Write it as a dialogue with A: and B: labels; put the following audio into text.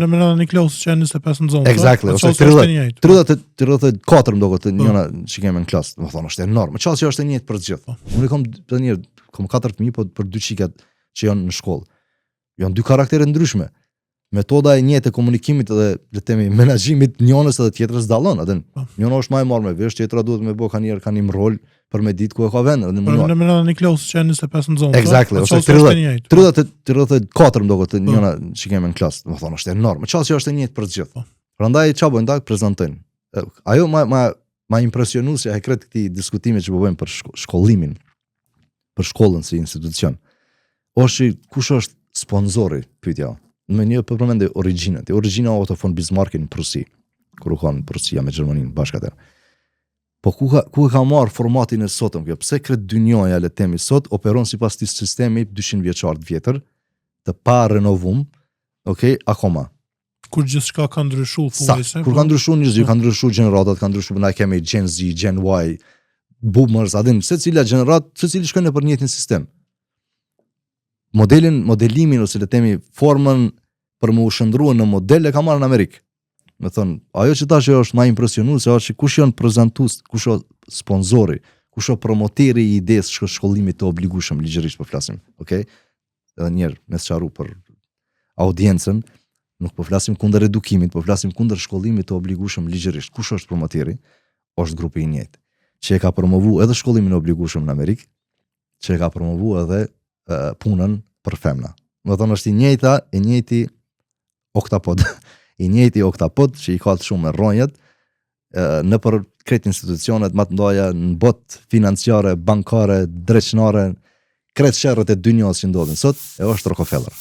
A: Në një klasë që 25 në zonë.
B: Exactly, ose 34 mdokët njëna që kemi në klasë. Më thonë, është enorme. Qasë që është e njëjtë për gjithë. Unë kom të njërë, kom 4 fëmijë, po për 2 qikat që janë në shkollë. Janë 2 karaktere ndryshme. Metoda e njëjtë e komunikimit dhe le të themi menaxhimit njënës edhe tjetrës dallon. Atë njëra është më e marrë me vesh, tjetra duhet me bë kanë një rol për me ditë ku e ka vend.
A: Në një klasë që 25 në zonë.
B: Exactly, ose 34 mdokët njëna që kemi në klasë. Më thonë, është enorme. Qasë që është e njëjtë për gjithë. Prandaj çfarë bëjnë ata? Prezantojnë. Ajo ma impresionu se e kret këtij diskutimi që po bëjmë për shkollimin, për shkollën si institucion. Oshi kush është sponzori pyetja? Në një përmendje origjinat. Origjina Otto von Bismarckin në Prusi, kur u kanë Prusia me Gjermaninë bashkë atë. Po ku ka marrë formatin e sotëm kjo? Pse kret dynjoja le të themi sot operon sipas këtij sistemi 200 vjeçar të vjetër, të pa renovum, okay, akoma.
A: Kur gjithçka ka ndryshuar
B: fundjavë. Kur ka ndryshuar njerëzit, ka ndryshuar gjeneratat, ka ndryshuar, na kemi Gen Z, Gen Y, boomers, adin, secila gjenerat, secili shkon nëpër njëjtin sistem. Modelimin ose le të themi formën për më u shndruar në model e ka marrë në Amerikë. Me thonë, ajo që tash është më impresionuese është kush janë prezantues, kush është sponsori, kush është promoteri i idesë shkollimit të obligueshëm ligjërisht po flasim, okay? Edhe një herë me sqaru për audiencën, nuk po flasim kundër edukimit, po flasim kundër shkollimit të obligueshëm ligjërisht. Kush është promoteri? Është grupi i njëjtë, që e ka promovu edhe shkollimin e obligueshëm në Amerikë, që e ka promovu edhe punën për femna. Më thonë është i njëjti oktapod. I njëjti oktapod që i ka të shumë me rronjët në për kretë institucionet më të ndaja në botë financiare, bankare, dreqnare, kretë sherrët e dynjos që ndodhin sot, e është Rockefeller.